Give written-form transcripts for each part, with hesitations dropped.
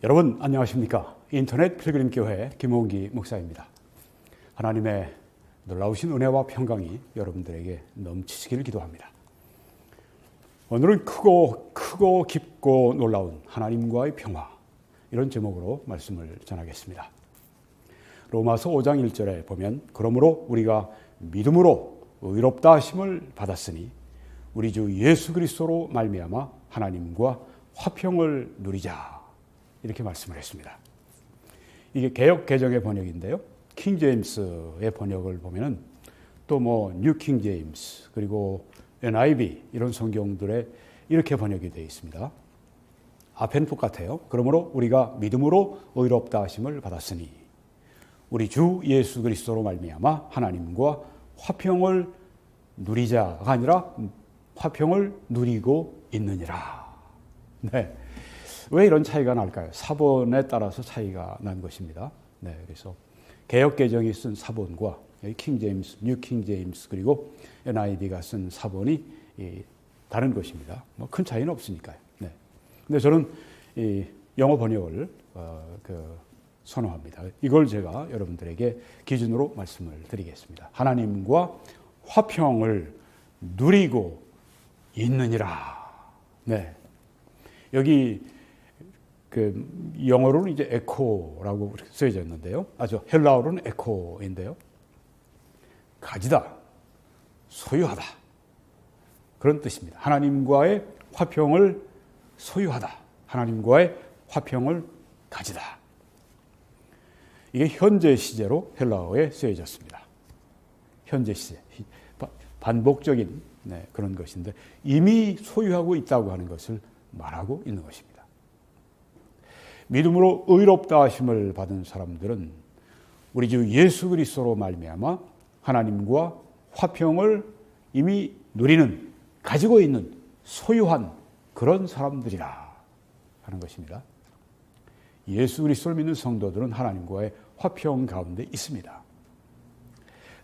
여러분 안녕하십니까? 인터넷 필그림 교회 김홍기 목사입니다. 하나님의 놀라우신 은혜와 평강이 여러분들에게 넘치시기를 기도합니다. 오늘은 크고 깊고 놀라운 하나님과의 평화, 이런 제목으로 말씀을 전하겠습니다. 로마서 5장 1절에 보면 그러므로 우리가 믿음으로 의롭다 하심을 받았으니 우리 주 예수 그리스도로 말미암아 하나님과 화평을 누리자, 이렇게 말씀을 했습니다. 이게 개역 개정의 번역인데요. 킹 제임스의 번역을 보면은 또 뉴 킹 제임스 그리고 NIV 이런 성경들에 이렇게 번역이 되어 있습니다. 앞에는 똑같아요. 그러므로 우리가 믿음으로 의롭다 하심을 받았으니 우리 주 예수 그리스도로 말미암아 하나님과 화평을 누리자가 아니라 화평을 누리고 있느니라. 네. 왜 이런 차이가 날까요? 사본에 따라서 차이가 난 것입니다. 네, 그래서 개역 개정이 쓴 사본과 킹 제임스, 뉴 킹 제임스 그리고 NIV가 쓴 사본이 다른 것입니다. 큰 차이는 없으니까요. 네. 근데 저는 이 영어 번역을 선호합니다. 이걸 제가 여러분들에게 기준으로 말씀을 드리겠습니다. 하나님과 화평을 누리고 있느니라. 네. 여기 영어로는 이제 에코라고 쓰여져 있는데요. 헬라어로는 에코인데요. 가지다, 소유하다. 그런 뜻입니다. 하나님과의 화평을 소유하다. 하나님과의 화평을 가지다. 이게 현재 시제로 헬라어에 쓰여졌습니다. 현재 시제. 반복적인 그런 것인데 이미 소유하고 있다고 하는 것을 말하고 있는 것입니다. 믿음으로 의롭다 하심을 받은 사람들은 우리 주 예수 그리스도로 말미암아 하나님과 화평을 이미 누리는, 가지고 있는, 소유한 그런 사람들이라 하는 것입니다. 예수 그리스도를 믿는 성도들은 하나님과의 화평 가운데 있습니다.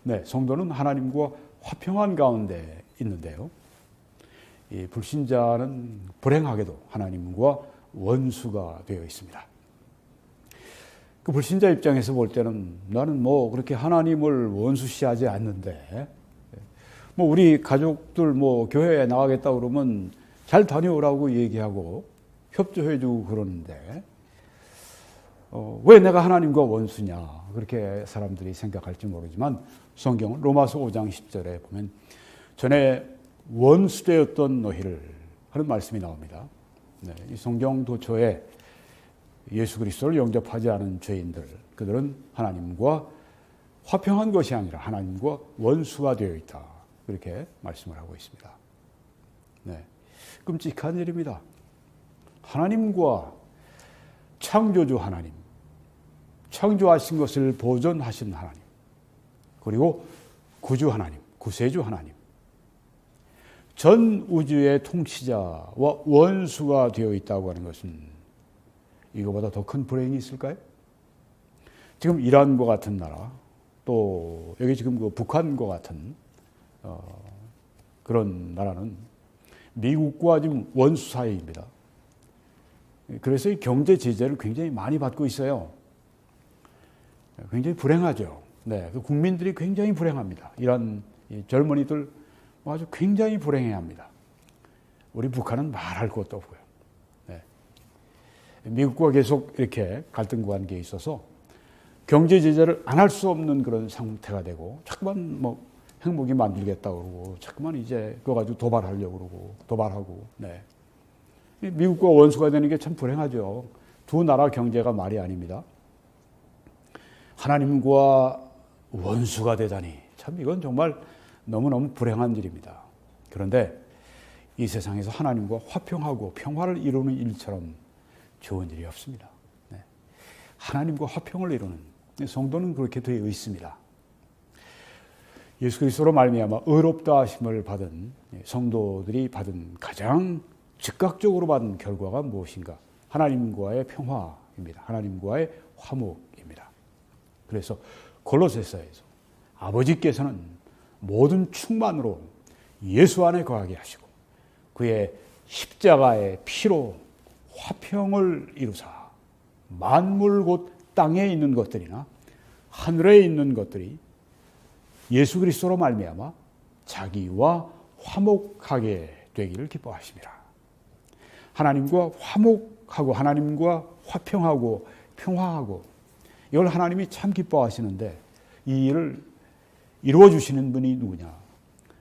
네, 성도는 하나님과 화평한 가운데 있는데요. 이 불신자는 불행하게도 하나님과 원수가 되어 있습니다. 그 불신자 입장에서 볼 때는 나는 그렇게 하나님을 원수시하지 않는데, 우리 가족들 교회에 나가겠다 그러면 잘 다녀오라고 얘기하고 협조해주고 그러는데, 왜 내가 하나님과 원수냐, 그렇게 사람들이 생각할지 모르지만 성경은 로마서 5장 10절에 보면 전에 원수되었던 너희를 하는 말씀이 나옵니다. 네, 이 성경 도처에 예수 그리스도를 영접하지 않은 죄인들, 그들은 하나님과 화평한 것이 아니라 하나님과 원수가 되어 있다, 그렇게 말씀을 하고 있습니다. 네, 끔찍한 일입니다. 하나님과 창조주 하나님, 창조하신 것을 보존하신 하나님, 그리고 구주 하나님, 구세주 하나님, 전 우주의 통치자와 원수가 되어 있다고 하는 것은 이거보다 더 큰 불행이 있을까요? 지금 이란과 같은 나라, 또 여기 지금 북한과 같은 그런 나라는 미국과 지금 원수 사이입니다. 그래서 이 경제 제재를 굉장히 많이 받고 있어요. 굉장히 불행하죠. 네, 국민들이 굉장히 불행합니다. 이란 젊은이들 아주 굉장히 불행해합니다. 우리 북한은 말할 것도 없고요. 네. 미국과 계속 이렇게 갈등 관계에 있어서 경제 제재를 안 할 수 없는 그런 상태가 되고, 자꾸만 핵무기 만들겠다 그러고, 자꾸만 이제 그거 가지고 도발하려고 그러고, 도발하고, 네. 미국과 원수가 되는 게 참 불행하죠. 두 나라 경제가 말이 아닙니다. 하나님과 원수가 되다니, 참 이건 정말 너무너무 불행한 일입니다. 그런데 이 세상에서 하나님과 화평하고 평화를 이루는 일처럼 좋은 일이 없습니다. 네. 하나님과 화평을 이루는 성도는 그렇게 되어 있습니다. 예수 그리스도로 말미암아 의롭다 하심을 받은 성도들이 받은 가장 즉각적으로 받은 결과가 무엇인가? 하나님과의 평화입니다. 하나님과의 화목입니다. 그래서 골로새서에서 아버지께서는 모든 충만으로 예수 안에 거하게 하시고 그의 십자가의 피로 화평을 이루사 만물 곧 땅에 있는 것들이나 하늘에 있는 것들이 예수 그리스도로 말미암아 자기와 화목하게 되기를 기뻐하심이라. 하나님과 화목하고 하나님과 화평하고 평화하고 이걸 하나님이 참 기뻐하시는데 이 일을 이루어 주시는 분이 누구냐?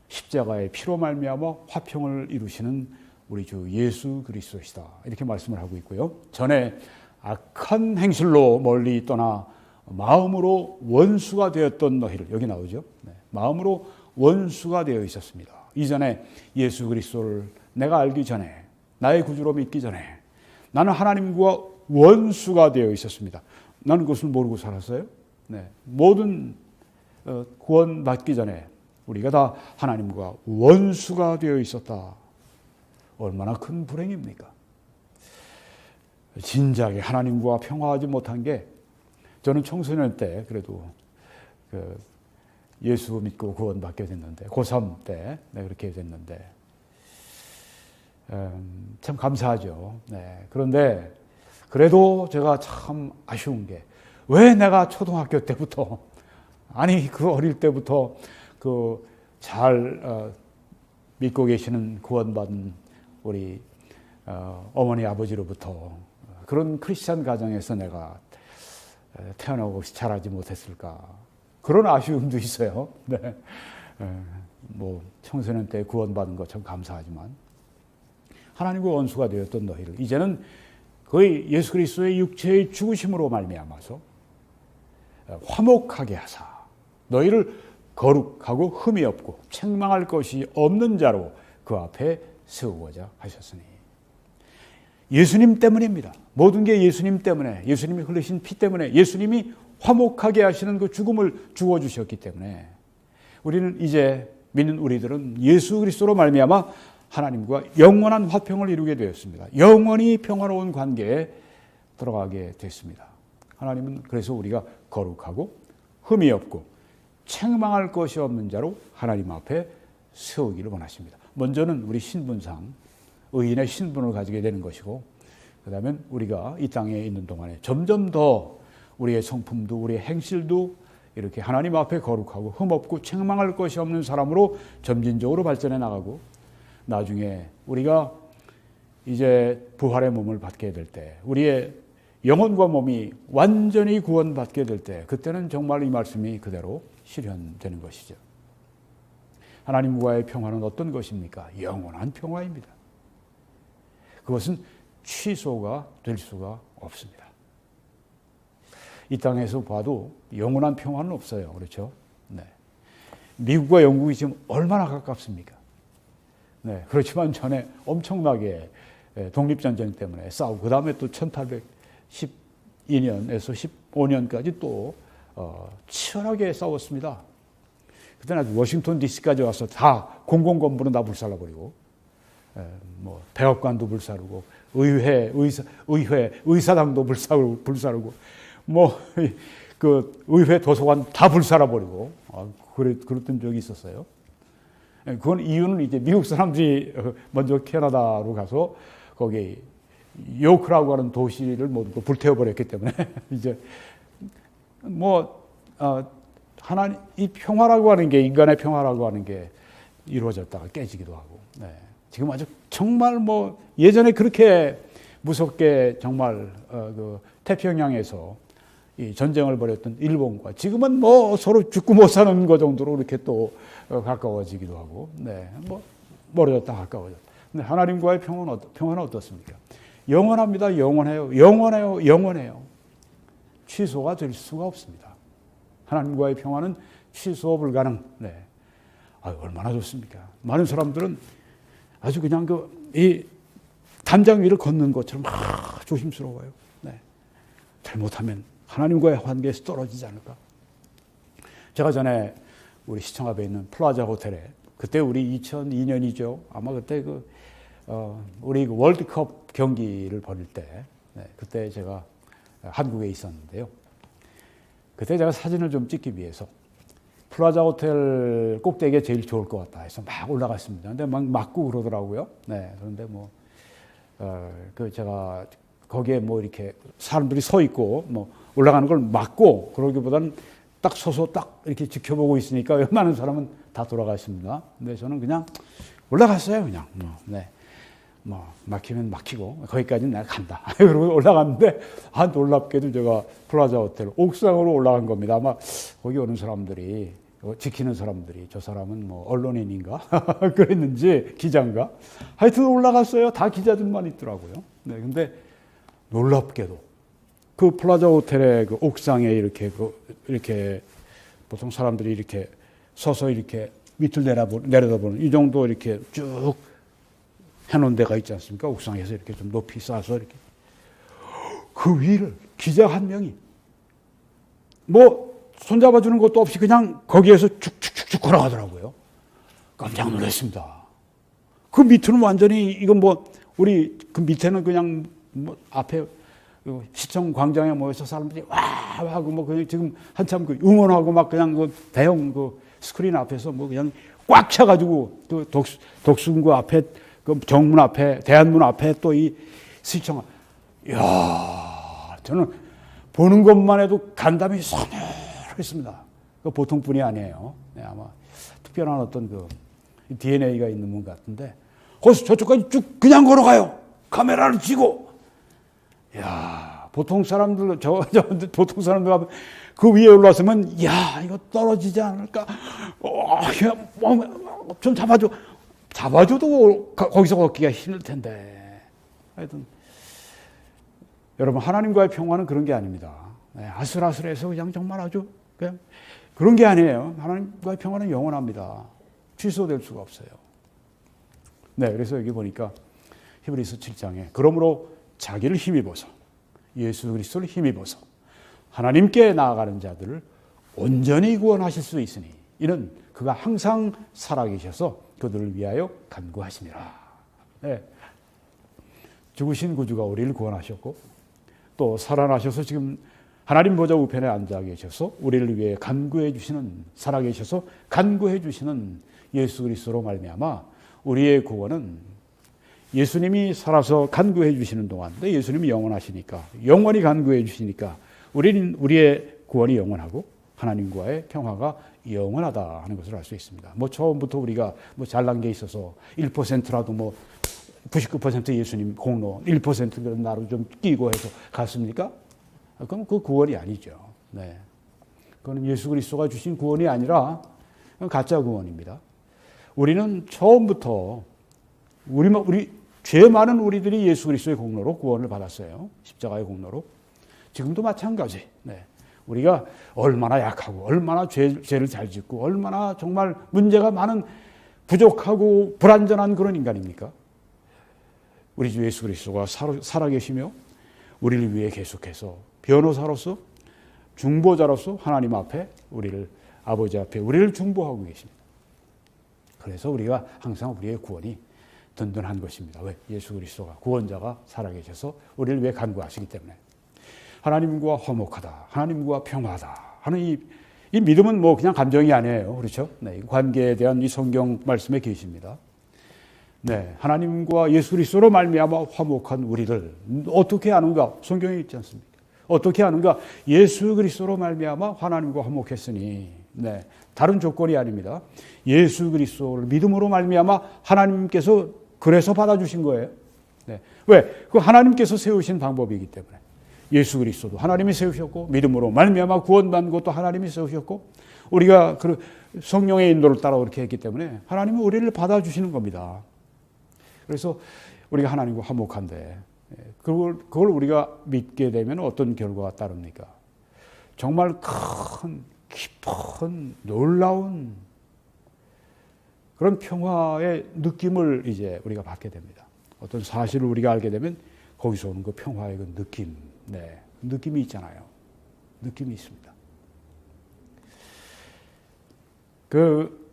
십자가의 피로 말미암아 화평을 이루시는 우리 주 예수 그리스도시다. 이렇게 말씀을 하고 있고요. 전에 악한 행실로 멀리 떠나 마음으로 원수가 되었던 너희를, 여기 나오죠. 네. 마음으로 원수가 되어 있었습니다. 이전에 예수 그리스도를 내가 알기 전에, 나의 구주로 믿기 전에 나는 하나님과 원수가 되어 있었습니다. 나는 그것을 모르고 살았어요. 네. 모든 구원 받기 전에 우리가 다 하나님과 원수가 되어 있었다. 얼마나 큰 불행입니까? 진작에 하나님과 평화하지 못한 게, 저는 청소년 때 그래도 예수 믿고 구원 받게 됐는데, 고3 때 그렇게 됐는데 참 감사하죠. 네. 그런데 그래도 제가 참 아쉬운 게, 왜 내가 초등학교 때부터, 아니 그 어릴 때부터 잘 믿고 계시는 구원받은 우리 어머니 아버지로부터 그런 크리스찬 가정에서 내가 태어나고 자라지 못했을까, 그런 아쉬움도 있어요. 네. 뭐 청소년 때 구원받은 거 참 감사하지만 하나님과 원수가 되었던 너희를 이제는 거의 예수 그리스도의 육체의 죽으심으로 말미암아서 화목하게 하사 너희를 거룩하고 흠이 없고 책망할 것이 없는 자로 그 앞에 세우고자 하셨으니. 예수님 때문입니다. 모든 게 예수님 때문에, 예수님이 흘리신 피 때문에, 예수님이 화목하게 하시는 그 죽음을 주어주셨기 때문에 우리는 이제 믿는 우리들은 예수 그리스도로 말미암아 하나님과 영원한 화평을 이루게 되었습니다. 영원히 평화로운 관계에 들어가게 됐습니다. 하나님은 그래서 우리가 거룩하고 흠이 없고 책망할 것이 없는 자로 하나님 앞에 세우기를 원하십니다. 먼저는 우리 신분상 의인의 신분을 가지게 되는 것이고, 그 다음에 우리가 이 땅에 있는 동안에 점점 더 우리의 성품도 우리의 행실도 이렇게 하나님 앞에 거룩하고 흠없고 책망할 것이 없는 사람으로 점진적으로 발전해 나가고, 나중에 우리가 이제 부활의 몸을 받게 될 때, 우리의 영혼과 몸이 완전히 구원받게 될 때, 그때는 정말 이 말씀이 그대로 실현되는 것이죠. 하나님과의 평화는 어떤 것입니까? 영원한 평화입니다. 그것은 취소가 될 수가 없습니다. 이 땅에서 봐도 영원한 평화는 없어요. 그렇죠? 네. 미국과 영국이 지금 얼마나 가깝습니까? 네. 그렇지만 전에 엄청나게 독립전쟁 때문에 싸우고, 그 다음에 또 1812년에서 15년까지 또 치열하게 싸웠습니다. 그때는 아주 워싱턴 DC까지 와서 다 공공건물은 다 불살라버리고, 뭐 백악관도 불사르고, 의사당도 불사르고, 뭐 그 의회 도서관 다 불살아버리고, 그랬던 적이 있었어요. 그건 이유는 이제 미국 사람들이 먼저 캐나다로 가서 거기 요크라고 하는 도시를 모두 불태워버렸기 때문에 이제 뭐 하나님 이 평화라고 하는 게, 인간의 평화라고 하는 게 이루어졌다가 깨지기도 하고, 네. 지금 아주 정말 뭐 예전에 그렇게 무섭게 정말 그 태평양에서 이 전쟁을 벌였던 일본과 지금은 뭐 서로 죽고 못 사는 것 정도로 이렇게 또 가까워지기도 하고, 네. 뭐 멀어졌다 가까워졌다. 근데 하나님과의 평화는 어떻습니까? 영원합니다. 영원해요. 취소가 될 수가 없습니다. 하나님과의 평화는 취소 불가능. 네. 얼마나 좋습니까? 많은 사람들은 아주 그냥 이 담장 위를 걷는 것처럼 조심스러워요. 네. 잘못하면 하나님과의 관계에서 떨어지지 않을까? 제가 전에 우리 시청 앞에 있는 플라자 호텔에, 그때 우리 2002년이죠. 아마 그때 우리 월드컵 경기를 벌일 때, 네, 그때 제가 한국에 있었는데요. 그때 제가 사진을 좀 찍기 위해서 플라자 호텔 꼭대기에 제일 좋을 것 같다 해서 막 올라갔습니다. 근데 막 맞고 그러더라고요. 네, 그런데 제가 거기에 뭐 이렇게 사람들이 서 있고 뭐 올라가는 걸 막고 그러기보다는 딱 서서 딱 이렇게 지켜보고 있으니까 웬만한 사람은 다 돌아가십니다. 근데 저는 그냥 올라갔어요. 그냥 뭐 막히면 막히고 거기까지는 내가 간다. 그러고 올라갔는데 놀랍게도 제가 플라자 호텔 옥상으로 올라간 겁니다. 아마 거기 오는 사람들이 지키는 사람들이 저 사람은 뭐 언론인인가 그랬는지 기자인가 하여튼 올라갔어요. 다 기자들만 있더라고요. 네, 근데 놀랍게도 그 플라자 호텔의 그 옥상에 이렇게 보통 사람들이 이렇게 서서 이렇게 밑을 내려다보는 이 정도 이렇게 쭉 해놓은 데가 있지 않습니까? 옥상에서 이렇게 좀 높이 쌓아서 이렇게 그 위를 기자 한 명이 뭐 손잡아주는 것도 없이 그냥 거기에서 쭉쭉쭉쭉 걸어가더라고요. 깜짝 놀랐습니다. 그 밑은 완전히 이건 뭐 우리 그 밑에는 그냥 뭐 앞에 시청 광장에 모여서 사람들이 와 하고 뭐 그냥 지금 한참 그 응원하고 막 그냥 그 대형 그 스크린 앞에서 뭐 그냥 꽉 차가지고 그 독수궁구 앞에 그 정문 앞에 대한문 앞에 또 이 시청 이야 저는 보는 것만 해도 간담이 서늘했습니다. 그 보통 분이 아니에요. 네, 아마 특별한 어떤 그 DNA가 있는 분 같은데 거기서 저쪽까지 쭉 그냥 걸어가요. 카메라를 쥐고. 야 보통 사람들 보통 사람들 하면 그 위에 올라서면 야 이거 떨어지지 않을까? 좀 잡아줘. 잡아줘도 거기서 걷기가 힘들 텐데. 하여튼 여러분 하나님과의 평화는 그런 게 아닙니다. 아슬아슬해서 그냥 정말 아주 그냥 그런 게 아니에요. 하나님과의 평화는 영원합니다. 취소될 수가 없어요. 네, 그래서 여기 보니까 히브리서 7장에 그러므로 자기를 힘입어서 예수 그리스도를 힘입어서 하나님께 나아가는 자들을 온전히 구원하실 수 있으니 이는 그가 항상 살아계셔서 그들을 위하여 간구하시니라. 네. 죽으신 구주가 우리를 구원하셨고 또 살아나셔서 지금 하나님 보좌 우편에 앉아 계셔서 우리를 위해 간구해 주시는 살아계셔서 간구해 주시는 예수 그리스도로 말미암아 우리의 구원은 예수님이 살아서 간구해 주시는 동안 예수님이 영원하시니까 영원히 간구해 주시니까 우리의 구원이 영원하고 하나님과의 평화가 영원하다 하는 것을 알 수 있습니다. 뭐 처음부터 우리가 뭐 잘난 게 있어서 1%라도 뭐 99% 예수님 공로 1% 나로 좀 끼고 해서 갔습니까? 그럼 그 구원이 아니죠. 네. 그건 예수 그리스도가 주신 구원이 아니라 가짜 구원입니다. 우리는 처음부터 우리 죄 많은 우리들이 예수 그리스도의 공로로 구원을 받았어요. 십자가의 공로로. 지금도 마찬가지. 네. 우리가 얼마나 약하고 얼마나 죄를 잘 짓고 얼마나 정말 문제가 많은 부족하고 불완전한 그런 인간입니까? 우리 주 예수 그리스도가 살아계시며 우리를 위해 계속해서 변호사로서 중보자로서 하나님 앞에 아버지 앞에 우리를 중보하고 계십니다. 그래서 우리가 항상 우리의 구원이 든든한 것입니다. 왜? 예수 그리스도가 구원자가 살아계셔서 우리를 위해 간구하시기 때문에. 하나님과 화목하다, 하나님과 평화하다 하는 이 믿음은 뭐 그냥 감정이 아니에요. 그렇죠? 네, 관계에 대한 이 성경 말씀에 계십니다. 네, 하나님과 예수 그리스도로 말미암아 화목한 우리를 어떻게 아는가? 성경에 있지 않습니까? 어떻게 아는가? 예수 그리스도로 말미암아 하나님과 화목했으니, 네, 다른 조건이 아닙니다. 예수 그리스도를 믿음으로 말미암아 하나님께서 그래서 받아주신 거예요. 네, 왜? 그 하나님께서 세우신 방법이기 때문에. 예수 그리스도도 하나님이 세우셨고 믿음으로 말미암아 구원받는 것도 하나님이 세우셨고 우리가 그 성령의 인도를 따라 그렇게 했기 때문에 하나님은 우리를 받아주시는 겁니다. 그래서 우리가 하나님과 화목한데 그걸 우리가 믿게 되면 어떤 결과가 따릅니까? 정말 큰 깊은 놀라운 그런 평화의 느낌을 이제 우리가 받게 됩니다. 어떤 사실을 우리가 알게 되면 거기서 오는 그 평화의 그 느낌, 네, 느낌이 있잖아요. 느낌이 있습니다. 그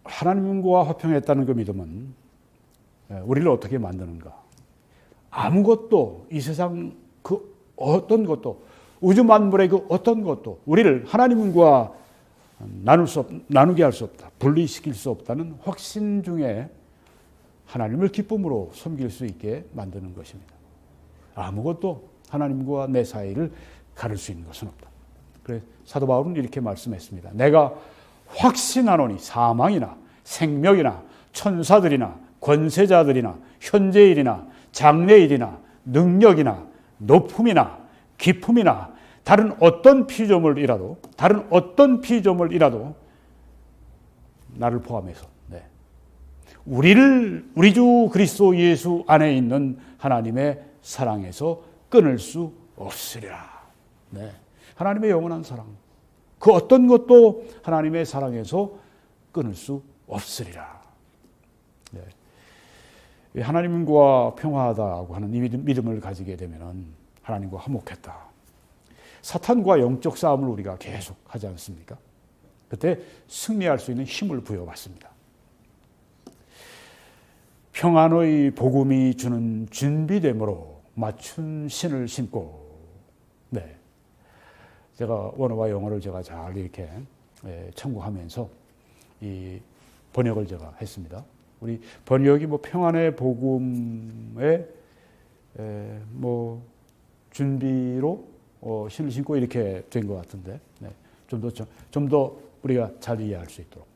하나님과 화평했다는 그 믿음은 우리를 어떻게 만드는가? 아무것도 이 세상 그 어떤 것도 우주 만물의 그 어떤 것도 우리를 하나님과 나누게 할 수 없다. 분리시킬 수 없다는 확신 중에 하나님을 기쁨으로 섬길 수 있게 만드는 것입니다. 아무것도 하나님과 내 사이를 가를 수 있는 것은 없다. 그래서 사도 바울은 이렇게 말씀했습니다. 내가 확신하노니 사망이나 생명이나 천사들이나 권세자들이나 현재일이나 장래일이나 능력이나 높음이나 깊음이나 다른 어떤 피조물이라도 나를 포함해서 우리 주 그리스도 예수 안에 있는 하나님의 사랑에서 끊을 수 없으리라. 하나님의 영원한 사랑, 그 어떤 것도 하나님의 사랑에서 끊을 수 없으리라. 하나님과 평화하다고 하는 이 믿음을 가지게 되면 하나님과 화목했다. 사탄과 영적 싸움을 우리가 계속 하지 않습니까? 그때 승리할 수 있는 힘을 부여받습니다. 평안의 복음이 주는 준비됨으로 맞춘 신을 신고, 제가 원어와 영어를 제가 잘 이렇게 참고하면서 이 번역을 제가 했습니다. 우리 번역이 평안의 복음의 준비로 신을 신고 이렇게 된 것 같은데, 좀 더 우리가 잘 이해할 수 있도록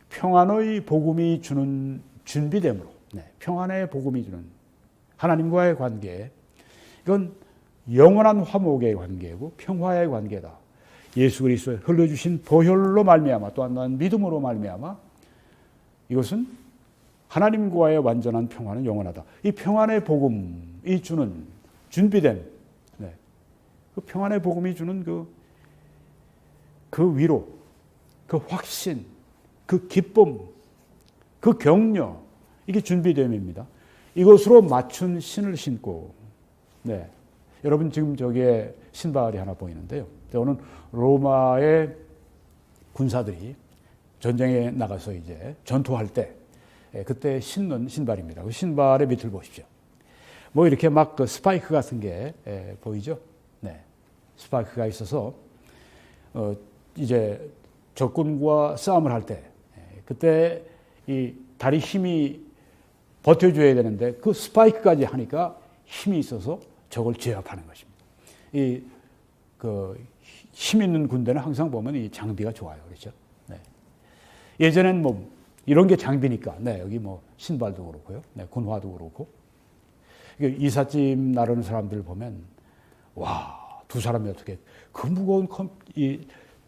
평안의 복음이 주는 준비됨으로, 평안의 복음이 주는 하나님과의 관계, 이건 영원한 화목의 관계고 평화의 관계다. 예수 그리스도의 흘려주신 보혈로 말미암아 또한 믿음으로 말미암아 이것은 하나님과의 완전한 평화는 영원하다. 이 평안의 복음이 주는 준비된, 그 평안의 복음이 주는 그 위로, 그 확신, 그 기쁨, 그 격려, 이게 준비됨입니다. 이것으로 맞춘 신을 신고, 여러분 지금 저기에 신발이 하나 보이는데요. 저는 로마의 군사들이 전쟁에 나가서 이제 전투할 때 그때 신는 신발입니다. 그 신발의 밑을 보십시오. 이렇게 막 그 스파이크 같은 게 보이죠? 스파이크가 있어서 이제 적군과 싸움을 할 때 그때 이 다리 힘이 버텨줘야 되는데 그 스파이크까지 하니까 힘이 있어서 적을 제압하는 것입니다. 힘 있는 군대는 항상 보면 이 장비가 좋아요. 그렇죠? 예전엔 이런 게 장비니까, 여기 신발도 그렇고요. 군화도 그렇고. 이삿짐 나르는 사람들 보면, 두 사람이 어떻게 그 무거운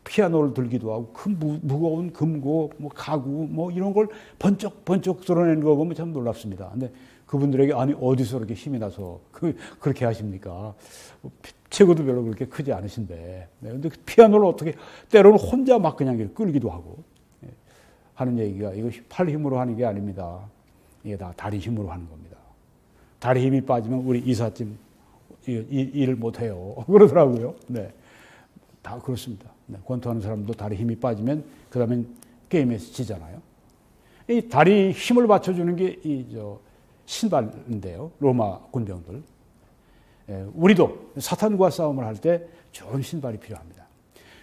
피아노를 들기도 하고, 그 무거운 금고, 가구, 이런 걸 번쩍번쩍 드러내는 거 보면 참 놀랍습니다. 근데 그분들에게 어디서 그렇게 힘이 나서 그렇게 하십니까? 체구도 별로 그렇게 크지 않으신데. 근데 피아노를 어떻게, 때로는 혼자 막 그냥 끌기도 하고. 하는 얘기가, 이거 팔 힘으로 하는 게 아닙니다. 이게 다 다리 힘으로 하는 겁니다. 다리 힘이 빠지면 우리 이삿짐 일을 못해요. 그러더라고요. 다 그렇습니다. 권투하는 사람도 다리 힘이 빠지면 그 다음엔 게임에서 지잖아요. 이 다리 힘을 받쳐주는 게 신발인데요. 로마 군병들. 우리도 사탄과 싸움을 할 때 좋은 신발이 필요합니다.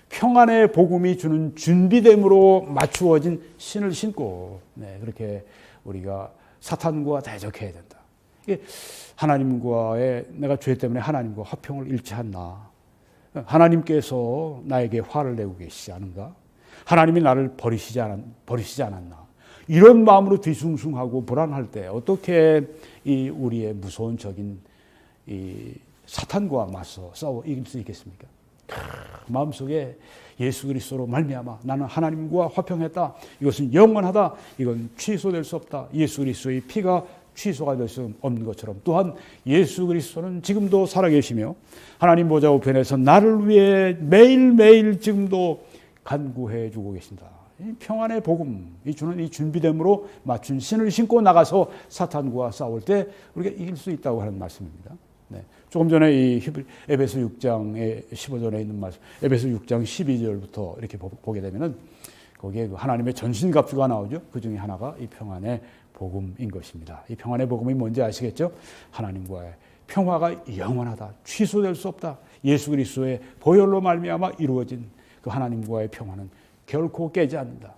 평안의 복음이 주는 준비됨으로 맞추어진 신을 신고, 그렇게 우리가 사탄과 대적해야 된다. 이게 하나님과의, 내가 죄 때문에 하나님과 화평을 잃지 않나? 하나님께서 나에게 화를 내고 계시지 않은가? 하나님이 나를 버리시지 않았나? 이런 마음으로 뒤숭숭하고 불안할 때 어떻게 이 우리의 무서운 적인 이 사탄과 맞서 싸워 이길 수 있겠습니까? 마음속에 예수 그리스도로 말미암아 나는 하나님과 화평했다. 이것은 영원하다. 이건 취소될 수 없다. 예수 그리스도의 피가 취소가 될 수 없는 것처럼 또한 예수 그리스도는 지금도 살아계시며 하나님 보좌 우편에서 나를 위해 매일매일 지금도 간구해 주고 계신다. 이 평안의 복음, 이 주는 이 준비됨으로 맞춘 신을 신고 나가서 사탄과 싸울 때 우리가 이길 수 있다고 하는 말씀입니다. 조금 전에 이 에베소 6장의 15절에 있는 말씀, 에베소 6장 12절부터 이렇게 보게 되면은 거기에 하나님의 전신갑주가 나오죠. 그 중에 하나가 이 평안의 복음인 것입니다. 이 평안의 복음이 뭔지 아시겠죠? 하나님과의 평화가 영원하다. 취소될 수 없다. 예수 그리스도의 보혈로 말미암아 이루어진 그 하나님과의 평화는 결코 깨지 않는다.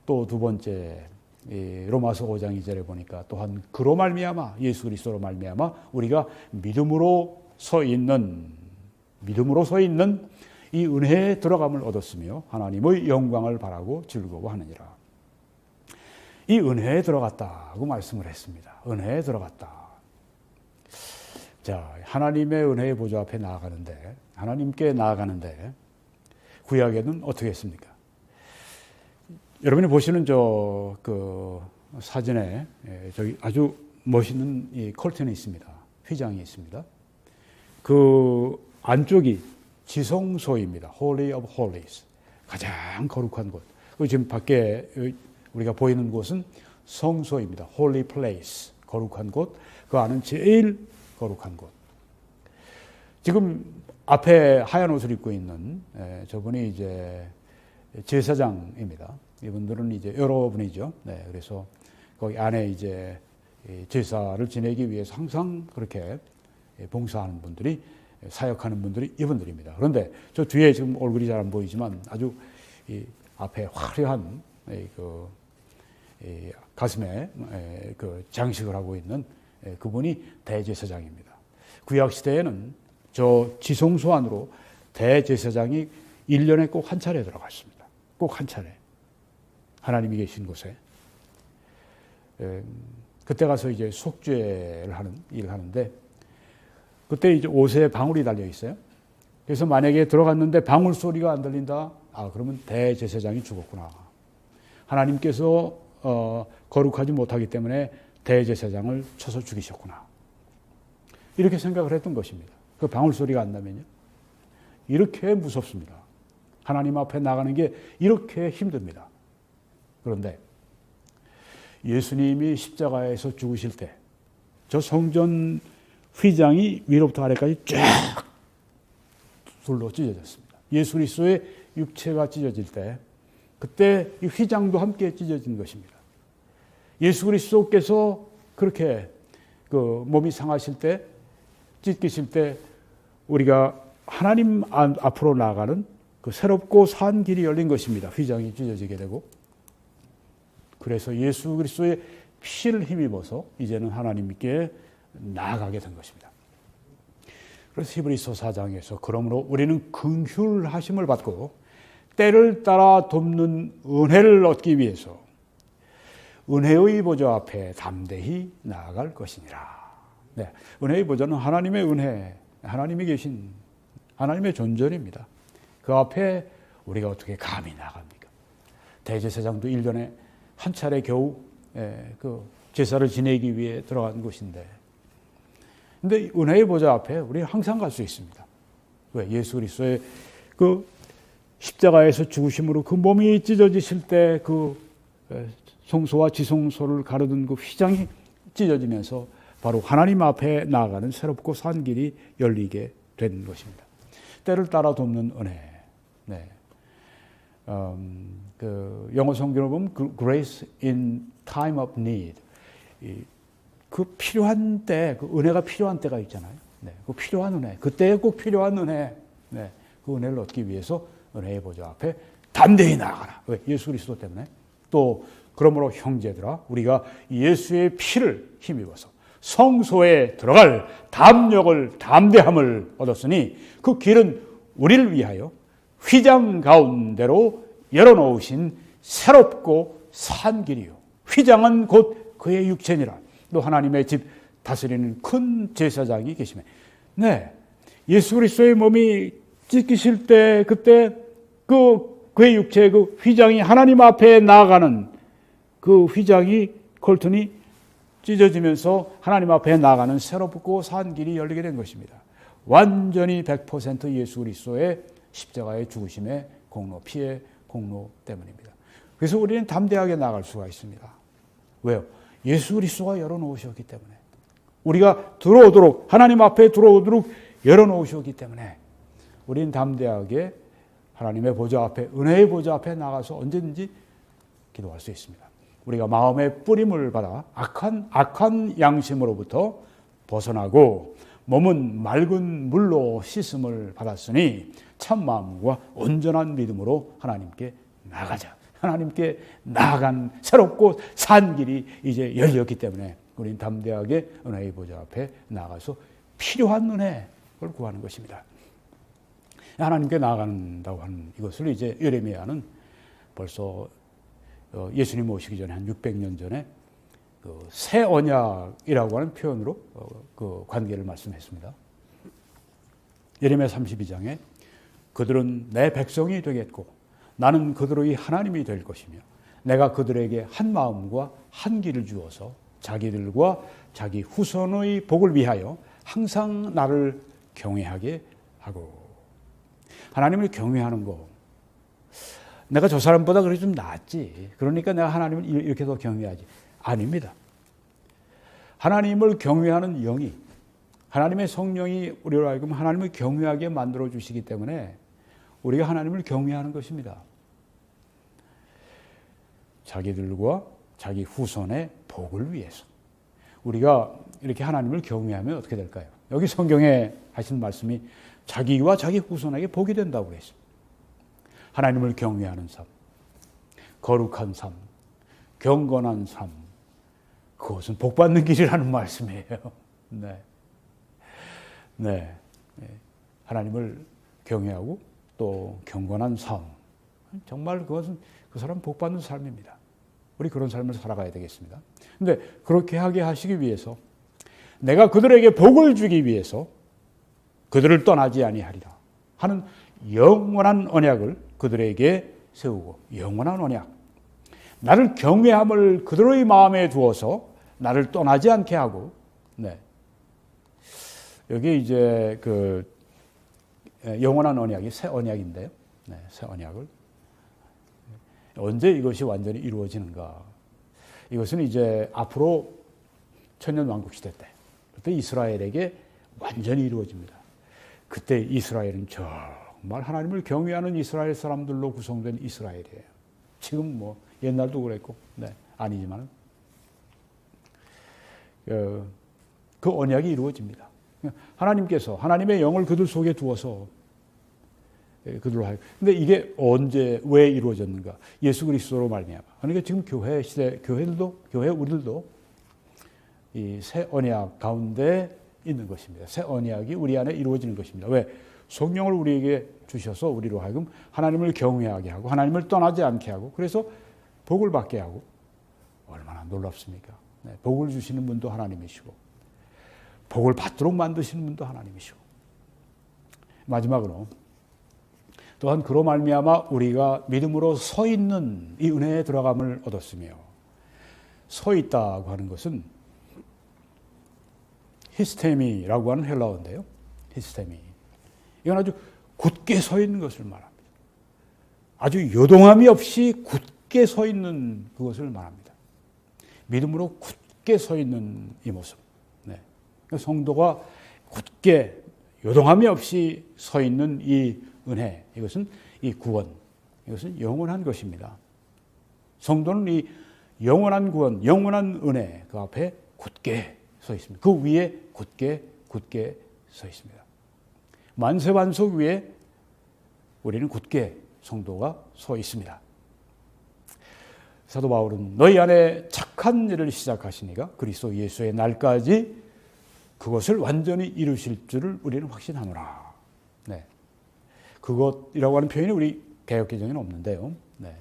또 두 번째, 로마서 5장 2절에 보니까 또한 그로 말미암아 예수 그리스도로 말미암아 우리가 믿음으로 서 있는 이 은혜에 들어감을 얻었으며 하나님의 영광을 바라고 즐거워하느니라. 이 은혜에 들어갔다고 말씀을 했습니다. 은혜에 들어갔다. 자, 하나님의 은혜의 보좌 앞에 나아가는데, 하나님께 나아가는데 구약에는 어떻게 했습니까? 여러분이 보시는 그 사진에 저기 아주 멋있는 이 컬튼이 있습니다. 휘장이 있습니다. 그 안쪽이 지성소입니다. Holy of Holies. 가장 거룩한 곳. 지금 밖에 우리가 보이는 곳은 성소입니다. Holy Place. 거룩한 곳. 그 안은 제일 거룩한 곳. 지금 앞에 하얀 옷을 입고 있는 저분이 이제 제사장입니다. 이분들은 이제 여러분이죠. 네, 그래서 거기 안에 이제 제사를 지내기 위해서 항상 그렇게 봉사하는 분들이, 사역하는 분들이 이분들입니다. 그런데 저 뒤에 지금 얼굴이 잘 안 보이지만 아주 이 앞에 화려한 가슴에 그 장식을 하고 있는 그분이 대제사장입니다. 구약 시대에는 저 지성소 안으로 대제사장이 1년에 꼭 한 차례 들어갔습니다. 꼭 한 차례. 하나님이 계신 곳에. 그때 가서 이제 속죄를 하는 일을 하는데, 그때 이제 옷에 방울이 달려 있어요. 그래서 만약에 들어갔는데 방울 소리가 안 들린다. 그러면 대제사장이 죽었구나. 하나님께서 거룩하지 못하기 때문에 대제사장을 쳐서 죽이셨구나. 이렇게 생각을 했던 것입니다. 그 방울 소리가 안 나면요. 이렇게 무섭습니다. 하나님 앞에 나가는 게 이렇게 힘듭니다. 그런데 예수님이 십자가에서 죽으실 때 저 성전 휘장이 위로부터 아래까지 쫙 둘로 찢어졌습니다. 예수 그리스도의 육체가 찢어질 때 그때 이 휘장도 함께 찢어진 것입니다. 예수 그리스도께서 그렇게 그 몸이 상하실 때, 찢기실 때 우리가 하나님 앞으로 나아가는 그 새롭고 산 길이 열린 것입니다. 휘장이 찢어지게 되고. 그래서 예수 그리스도의 피를 힘입어서 이제는 하나님께 나아가게 된 것입니다. 그래서 히브리서 4장에서 그러므로 우리는 긍휼하심을 받고 때를 따라 돕는 은혜를 얻기 위해서 은혜의 보좌 앞에 담대히 나아갈 것이니라. 네, 은혜의 보좌는 하나님의 은혜, 하나님이 계신 하나님의 존전입니다. 그 앞에 우리가 어떻게 감히 나갑니까? 대제사장도 1년에 한 차례 겨우 그 제사를 지내기 위해 들어간 곳인데, 근데 은혜의 보좌 앞에 우리는 항상 갈 수 있습니다. 왜? 예수 그리스도의 그 십자가에서 죽으심으로 그 몸이 찢어지실 때 그 성소와 지성소를 가로등 그 휘장이 찢어지면서 바로 하나님 앞에 나아가는 새롭고 산 길이 열리게 된 것입니다. 때를 따라 돕는 은혜. 네. 그 영어 성경을 보면 grace in time of need. 그 필요한 때, 그 은혜가 필요한 때가 있잖아요. 네. 그 필요한 은혜. 그때에 꼭 필요한 은혜. 네. 그 은혜를 얻기 위해서 은혜의 보좌 앞에 담대히 나아가라. 왜? 예수 그리스도 때문에. 또 그러므로 형제들아, 우리가 예수의 피를 힘입어서 성소에 들어갈 담력을, 담대함을 얻었으니 그 길은 우리를 위하여 휘장 가운데로 열어놓으신 새롭고 산 길이요. 휘장은 곧 그의 육체니라. 또 하나님의 집 다스리는 큰 제사장이 계시며, 네, 예수 그리스도의 몸이 찢기실 때 그때 그의 육체의 그 휘장이 하나님 앞에 나아가는 그 휘장이 콜튼이 찢어지면서 하나님 앞에 나아가는 새롭고 산 길이 열리게 된 것입니다. 완전히 100% 예수 그리스도의 십자가의 죽으심의 공로, 피의 공로 때문입니다. 그래서 우리는 담대하게 나아갈 수가 있습니다. 왜요? 예수 그리스도가 열어놓으셨기 때문에. 우리가 들어오도록, 하나님 앞에 들어오도록 열어놓으셨기 때문에 우리는 담대하게 하나님의 보좌 앞에, 은혜의 보좌 앞에 나가서 언제든지 기도할 수 있습니다. 우리가 마음의 뿌림을 받아 악한 양심으로부터 벗어나고 몸은 맑은 물로 씻음을 받았으니 참 마음과 온전한 믿음으로 하나님께 나가자. 하나님께 나아간 새롭고 산 길이 이제 열렸기 때문에 우리는 담대하게 은혜의 보좌 앞에 나가서 필요한 은혜를 구하는 것입니다. 하나님께 나아간다고 하는 이것을 이제 예레미야는 벌써 예수님 오시기 전에 한 600년 전에 그 새 언약이라고 하는 표현으로 그 관계를 말씀했습니다. 예레미야 32장에 그들은 내 백성이 되겠고 나는 그들의 하나님이 될 것이며 내가 그들에게 한 마음과 한 길을 주어서 자기들과 자기 후손의 복을 위하여 항상 나를 경외하게 하고. 하나님을 경외하는 거, 내가 저 사람보다 그래도 좀 낫지, 그러니까 내가 하나님을 이렇게 더 경외하지. 아닙니다. 하나님을 경외하는 영이, 하나님의 성령이 우리로 하여금 하나님을 경외하게 만들어 주시기 때문에 우리가 하나님을 경외하는 것입니다. 자기들과 자기 후손의 복을 위해서. 우리가 이렇게 하나님을 경외하면 어떻게 될까요? 여기 성경에 하신 말씀이 자기와 자기 후손에게 복이 된다고 그랬습니다. 하나님을 경외하는 삶, 거룩한 삶, 경건한 삶, 그것은 복받는 길이라는 말씀이에요. 네. 네. 하나님을 경외하고 또 경건한 삶, 정말 그것은 그 사람 복받는 삶입니다. 우리 그런 삶을 살아가야 되겠습니다. 그런데 그렇게 하게 하시기 위해서 내가 그들에게 복을 주기 위해서 그들을 떠나지 아니하리라 하는 영원한 언약을 그들에게 세우고, 영원한 언약, 나를 경외함을 그들의 마음에 두어서 나를 떠나지 않게 하고. 네. 여기 이제 그 영원한 언약이 새 언약인데요. 네, 새 언약을 언제 이것이 완전히 이루어지는가? 이것은 이제 앞으로 천년 왕국 시대 때, 그때 이스라엘에게 완전히 이루어집니다. 그때 이스라엘은 정말 하나님을 경외하는 이스라엘 사람들로 구성된 이스라엘이에요. 지금 뭐 옛날도 그랬고, 네, 아니지만 그 언약이 이루어집니다. 하나님께서 하나님의 영을 그들 속에 두어서 그들로 하여. 근데 이게 언제 왜 이루어졌는가? 예수 그리스도로 말미암아. 그러니까 지금 교회 시대, 교회 우리들도 이 새 언약 가운데 있는 것입니다. 새 언약이 우리 안에 이루어지는 것입니다. 왜? 성령을 우리에게 주셔서 우리로 하여금 하나님을 경외하게 하고 하나님을 떠나지 않게 하고, 그래서 복을 받게 하고. 얼마나 놀랍습니까? 네, 복을 주시는 분도 하나님이시고 복을 받도록 만드시는 분도 하나님이시고. 마지막으로 또한 그로 말미암아 우리가 믿음으로 서 있는 이 은혜에 들어감을 얻었으며, 서 있다고 하는 것은 히스테미라고 하는 헬라어인데요. 히스테미. 이건 아주 굳게 서 있는 것을 말합니다. 아주 요동함이 없이 굳게 서 있는 그것을 말합니다. 믿음으로 굳게 서 있는 이 모습. 네. 성도가 굳게 요동함이 없이 서 있는 이 은혜, 이것은 이 구원, 이것은 영원한 것입니다. 성도는 이 영원한 구원, 영원한 은혜 그 앞에 굳게 서 있습니다. 그 위에 굳게 서 있습니다. 만세반석 위에 우리는 굳게 성도가 서 있습니다. 사도 바울은 너희 안에 착한 일을 시작하시니가 그리스도 예수의 날까지 그것을 완전히 이루실 줄을 우리는 확신하노라. 네. 그것이라고 하는 표현이 우리 개역개정에는 없는데요. 네.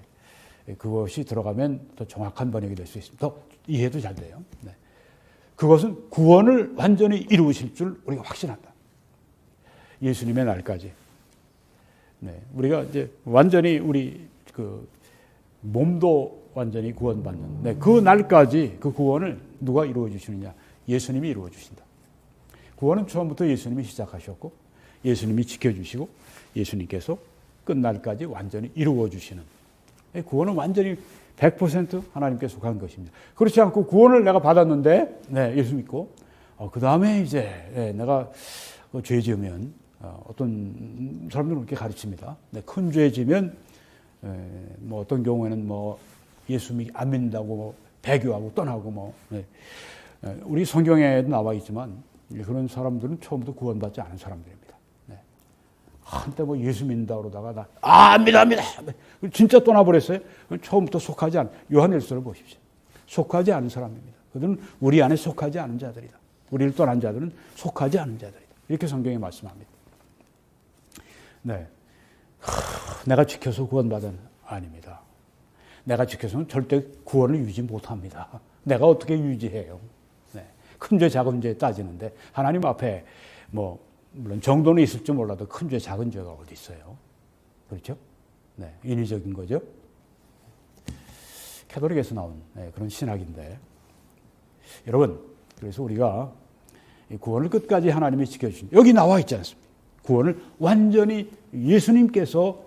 그것이 들어가면 더 정확한 번역이 될 수 있습니다. 더 이해도 잘 돼요. 네. 그것은 구원을 완전히 이루실 줄 우리가 확신한다. 예수님의 날까지. 네. 우리가 이제 완전히 우리 그 몸도 완전히 구원받는, 네, 그 날까지 그 구원을 누가 이루어 주시느냐? 예수님이 이루어 주신다. 구원은 처음부터 예수님이 시작하셨고 예수님이 지켜주시고 예수님께서 끝날까지 완전히 이루어 주시는, 구원은 완전히 100% 하나님께 속한 것입니다. 그렇지 않고 구원을 내가 받았는데, 네, 예수 믿고 그 다음에 이제, 네, 내가 죄 지으면 어떤 사람들은 그렇게 가르칩니다. 네, 큰 죄 지면 뭐 어떤 경우에는 뭐 예수 안 믿는다고 배교하고 떠나고 뭐, 네. 우리 성경에도 나와 있지만 그런 사람들은 처음부터 구원받지 않은 사람들입니다. 네. 한때 뭐 예수 믿는다 그러다가 안 믿어. 진짜 떠나버렸어요. 처음부터 속하지 않은, 요한일서를 보십시오. 속하지 않은 사람입니다. 그들은 우리 안에 속하지 않은 자들이다. 우리를 떠난 자들은 속하지 않은 자들이다. 이렇게 성경이 말씀합니다. 네. 내가 지켜서 구원받은 아닙니다. 내가 지켜서는 절대 구원을 유지 못합니다. 내가 어떻게 유지해요? 네. 큰 죄, 작은 죄 따지는데 하나님 앞에 물론 정도는 있을지 몰라도 큰 죄, 작은 죄가 어디 있어요? 그렇죠? 네. 인위적인 거죠. 캐톨릭에서 나온 그런 신학인데 여러분, 그래서 우리가 구원을 끝까지 하나님이 지켜주신, 여기 나와 있지 않습니까? 구원을 완전히 예수님께서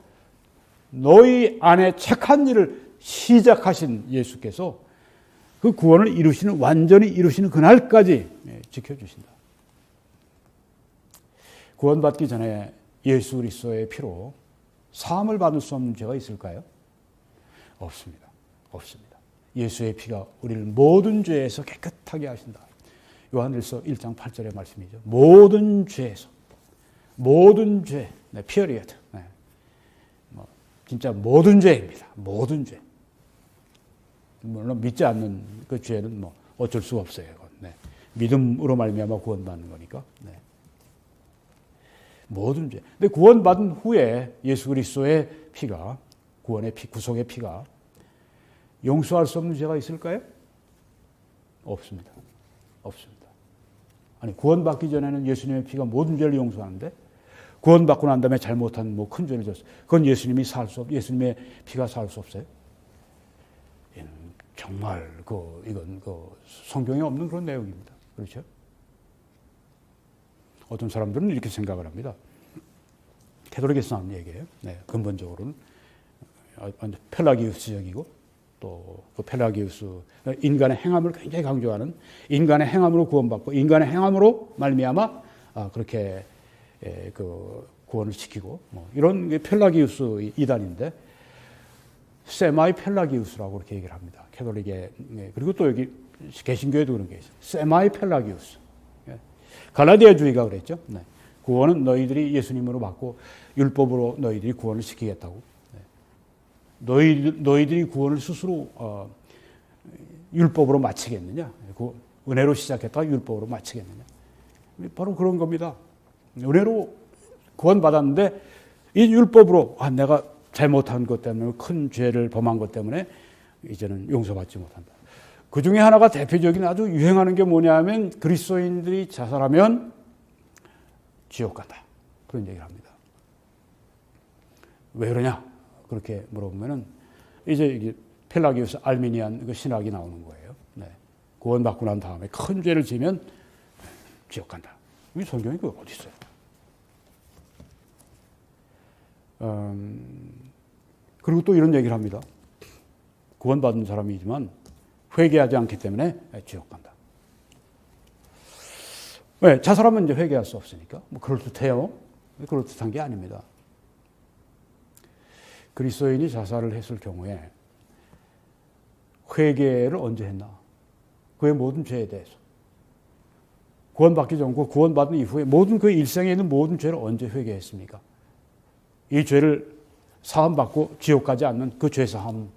너희 안에 착한 일을 시작하신 예수께서 그 구원을 완전히 이루시는 그날까지 지켜주신다. 구원받기 전에 예수 그리스도의 피로 사함을 받을 수 없는 죄가 있을까요? 없습니다. 없습니다. 예수의 피가 우리를 모든 죄에서 깨끗하게 하신다. 요한일서 1장 8절의 말씀이죠. 모든 죄에서, 모든 죄, 피어리어드. 진짜 모든 죄입니다. 모든 죄. 물론 믿지 않는 그 죄는 어쩔 수가 없어요. 네. 믿음으로 말미암아 구원받는 거니까. 네. 모든 죄. 근데 구원받은 후에 예수 그리스도의 피가, 구원의 피, 구속의 피가 용서할 수 없는 죄가 있을까요? 없습니다. 없습니다. 아니, 구원받기 전에는 예수님의 피가 모든 죄를 용서하는데 구원받고 난 다음에 잘못한 큰 죄를 졌어요. 그건 예수님의 피가 살 수 없어요. 정말 이건 성경에 없는 그런 내용입니다. 그렇죠? 어떤 사람들은 이렇게 생각을 합니다. 캐톨릭에서 나온 얘기예요. 네, 근본적으로는 펠라기우스적이고 또 그 펠라기우스, 인간의 행함을 굉장히 강조하는, 인간의 행함으로 구원받고 인간의 행함으로 말미암아 그렇게 그 구원을 지키고 이런 게 펠라기우스 이단인데, 세마이 펠라기우스라고 그렇게 얘기를 합니다. 캐톨릭에. 그리고 또 여기 개신교에도 그런 게 있어요. 세마이 펠라기우스. 갈라디아주의가 그랬죠. 네. 구원은 너희들이 예수님으로 받고 율법으로 너희들이 구원을 시키겠다고. 네. 너희들이 구원을 스스로 율법으로 마치겠느냐? 은혜로 시작했다가 율법으로 마치겠느냐? 바로 그런 겁니다. 은혜로 구원받았는데 이 율법으로 내가 잘못한 것 때문에, 큰 죄를 범한 것 때문에 이제는 용서받지 못한다. 그 중에 하나가 대표적인 아주 유행하는 게 뭐냐면 그리스도인들이 자살하면 지옥 간다. 그런 얘기를 합니다. 왜 그러냐? 그렇게 물어보면은 이제 이게 펠라기우스 알미니안 그 신학이 나오는 거예요. 네. 구원받고 난 다음에 큰 죄를 지면 지옥 간다. 이 성경이 그거 어디 있어요? 그리고 또 이런 얘기를 합니다. 구원받은 사람이지만 회개하지 않기 때문에 지옥 간다. 왜? 자살하면 이제 회개할 수 없으니까. 그럴듯해요. 그럴듯한 게 아닙니다. 그리스도인이 자살을 했을 경우에 회개를 언제 했나? 그의 모든 죄에 대해서. 구원받기 전과 구원받은 이후에 모든 그 일생에 있는 모든 죄를 언제 회개했습니까? 이 죄를 사함받고 지옥 가지 않는 그 죄사함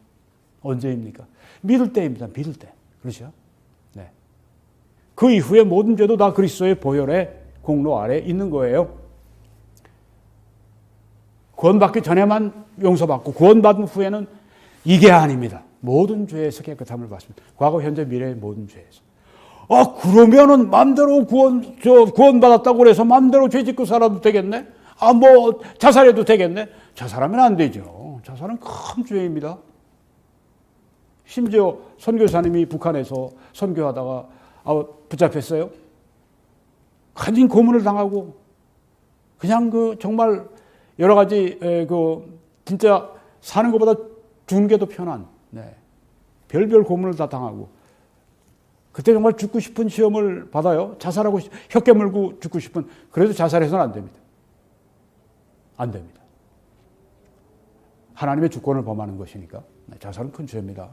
언제입니까? 믿을 때입니다. 믿을 때. 그렇죠? 네. 그 이후에 모든 죄도 다 그리스도의 보혈의 공로 아래 있는 거예요. 구원받기 전에만 용서받고 구원받은 후에는 이게 아닙니다. 모든 죄에서 깨끗함을 받습니다. 과거, 현재, 미래의 모든 죄에서. 그러면은 마음대로 구원받았다고 그래서 마음대로 죄 짓고 살아도 되겠네? 자살해도 되겠네? 자살하면 안 되죠. 자살은 큰 죄입니다. 심지어 선교사님이 북한에서 선교하다가 붙잡혔어요. 간진 고문을 당하고 그냥 정말 여러 가지 진짜 사는 것보다 죽는 게 더 편한, 네. 별별 고문을 다 당하고 그때 정말 죽고 싶은 시험을 받아요. 자살하고 혀깨 물고 죽고 싶은. 그래도 자살해서는 안 됩니다. 안 됩니다. 하나님의 주권을 범하는 것이니까. 자살은 큰 죄입니다.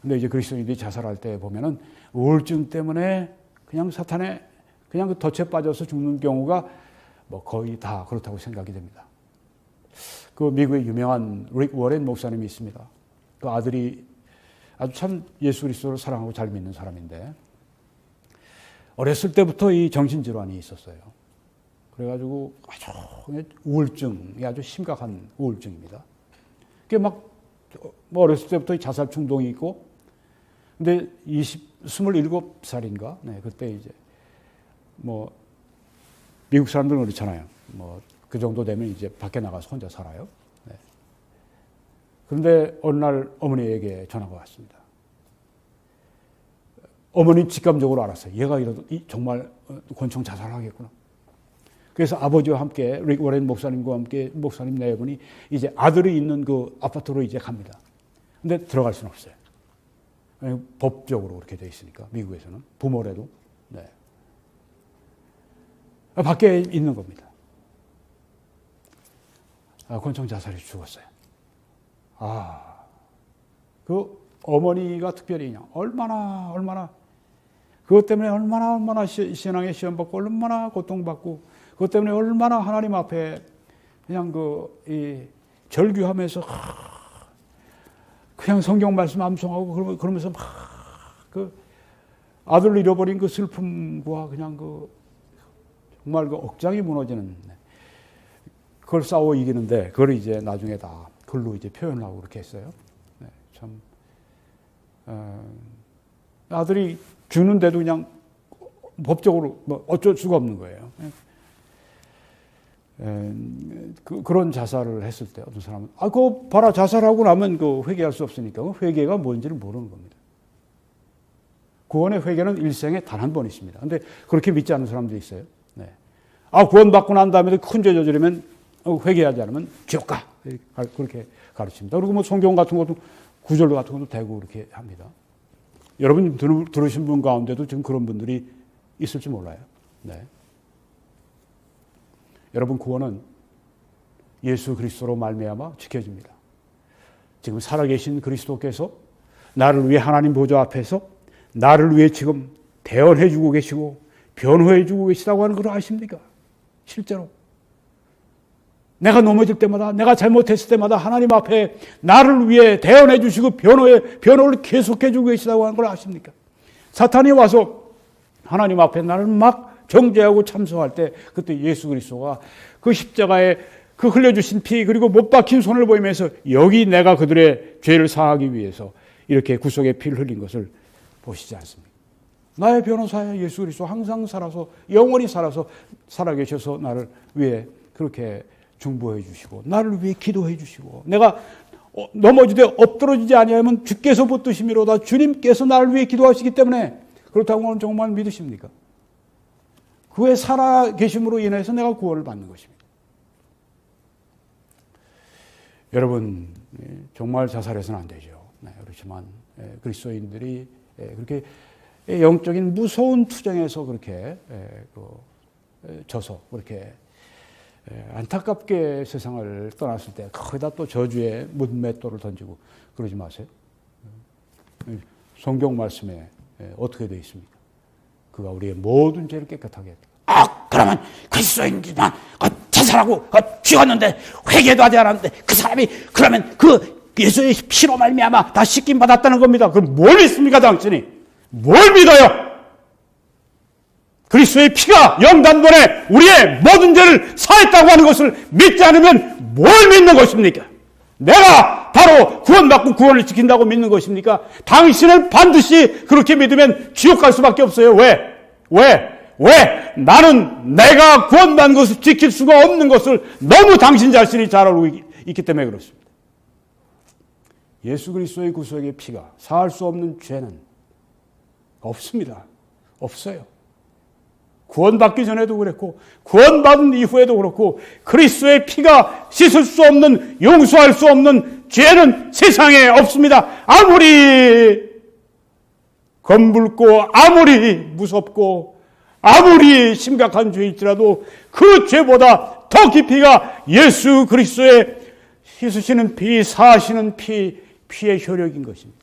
근데 이제 그리스도인들이 자살할 때 보면은 우울증 때문에 그냥 사탄에 그냥 덫에 빠져서 죽는 경우가 뭐 거의 다 그렇다고 생각이 됩니다. 그 미국의 유명한 릭 워렌 목사님이 있습니다. 그 아들이 아주 참 예수 그리스도를 사랑하고 잘 믿는 사람인데 어렸을 때부터 이 정신질환이 있었어요. 그래가지고 아주 우울증이 아주 심각한 우울증입니다. 그게 막 어렸을 때부터 자살 충동이 있고, 근데 27살인가? 네, 그때 이제 뭐 미국 사람들은 그렇잖아요. 뭐 그 정도 되면 이제 밖에 나가서 혼자 살아요. 네. 그런데 어느 날 어머니에게 전화가 왔습니다. 어머니 직감적으로 알았어요. 얘가 이러도 정말 권총 자살하겠구나. 그래서 아버지와 함께 릭 워렌 목사님과 함께 목사님 네 분이 이제 아들이 있는 그 아파트로 이제 갑니다. 근데 들어갈 수는 없어요. 법적으로 그렇게 돼 있으니까 미국에서는 부모래도. 네. 밖에 있는 겁니다. 권총 자살이 죽었어요. 그 어머니가 특별히 그냥 얼마나 그것 때문에 얼마나 신앙의 시험 받고 얼마나 고통받고 그것 때문에 얼마나 하나님 앞에 그냥 이 절규하면서 그냥 성경 말씀 암송하고 그러면서 막 그 아들을 잃어버린 그 슬픔과 그냥 정말 그 억장이 무너지는 그걸 싸워 이기는데 그걸 이제 나중에 다 글로 이제 표현을 하고 그렇게 했어요. 네, 참 아들이 죽는데도 그냥 법적으로 뭐 어쩔 수가 없는 거예요. 그런 자살을 했을 때 어떤 사람은 그거 봐라 자살하고 나면 회개할 수 없으니까 회개가 뭔지를 모르는 겁니다. 구원의 회개는 일생에 단 한 번 있습니다. 그런데 그렇게 믿지 않는 사람도 있어요. 네. 구원받고 난 다음에도 큰 죄 저지르면 회개하지 않으면 지옥 가. 그렇게 가르칩니다. 그리고 뭐 성경 같은 것도 구절 같은 것도 대고 그렇게 합니다. 여러분 들으신 분 가운데도 지금 그런 분들이 있을지 몰라요. 네. 여러분 구원은 예수 그리스도로 말미암아 지켜집니다. 지금 살아계신 그리스도께서 나를 위해 하나님 보좌 앞에서 나를 위해 지금 대언해 주고 계시고 변호해 주고 계시다고 하는 걸 아십니까? 실제로. 내가 넘어질 때마다 내가 잘못했을 때마다 하나님 앞에 나를 위해 대언해 주시고 변호를 계속해 주고 계시다고 하는 걸 아십니까? 사탄이 와서 하나님 앞에 나를 막 정죄하고 참소할 때 그때 예수 그리스도가 그 십자가에 그 흘려주신 피 그리고 못 박힌 손을 보이면서 여기 내가 그들의 죄를 사하기 위해서 이렇게 구속의 피를 흘린 것을 보시지 않습니까? 나의 변호사야 예수 그리스도 항상 살아서 영원히 살아서 살아계셔서 나를 위해 그렇게 중보해 주시고 나를 위해 기도해 주시고 내가 넘어지되 엎드러지지 아니하면 주께서 붙드심이로다. 주님께서 나를 위해 기도하시기 때문에 그렇다고 정말 믿으십니까? 그의 살아계심으로 인해서 내가 구원을 받는 것입니다. 여러분 정말 자살해서는 안 되죠. 네, 그렇지만 그리스도인들이 그렇게 영적인 무서운 투쟁에서 그렇게 져서 그렇게 안타깝게 세상을 떠났을 때 거기다 또 저주의 문맷돌을 던지고 그러지 마세요. 성경 말씀에 어떻게 되어 있습니까? 그가 우리의 모든 죄를 깨끗하게 했다. 그러면 그리스도인지만 자살하고 죽었는데 회개도 하지 않았는데 그 사람이 그러면 그 예수의 피로 말미암아 다 씻김 받았다는 겁니다. 그럼 뭘 믿습니까 당신이? 뭘 믿어요? 그리스도의 피가 영단번에 우리의 모든 죄를 사했다고 하는 것을 믿지 않으면 뭘 믿는 것입니까? 내가 바로 구원받고 구원을 지킨다고 믿는 것입니까? 당신은 반드시 그렇게 믿으면 지옥 갈 수밖에 없어요. 왜? 나는 내가 구원받은 것을 지킬 수가 없는 것을 너무 당신 자신이 잘 알고 있기 때문에 그렇습니다. 예수 그리스도의 구속의 피가 사할 수 없는 죄는 없습니다. 없어요. 구원받기 전에도 그랬고 구원받은 이후에도 그렇고 그리스도의 피가 씻을 수 없는 용서할 수 없는 죄는 세상에 없습니다. 아무리 검붉고 아무리 무섭고 아무리 심각한 죄일지라도 그 죄보다 더 깊이가 예수 그리스도의 씻으시는 피, 사하시는 피의 효력인 것입니다.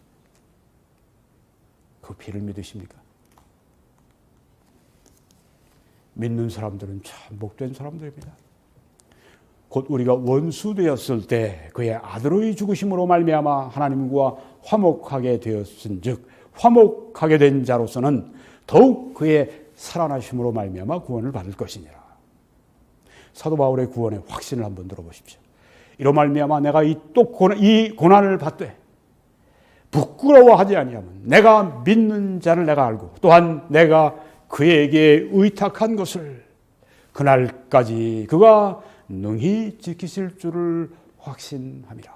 그 피를 믿으십니까? 믿는 사람들은 참 복된 사람들입니다. 곧 우리가 원수 되었을 때 그의 아들의 죽으심으로 말미암아 하나님과 화목하게 되었은즉 화목하게 된 자로서는 더욱 그의 살아나심으로 말미암아 구원을 받을 것이니라. 사도 바울의 구원의 확신을 한번 들어보십시오. 이로 말미암아 내가 이 고난을 받되 부끄러워하지 아니하면 내가 믿는 자를 내가 알고 또한 내가 그에게 의탁한 것을 그날까지 그가 능히 지키실 줄을 확신함이라.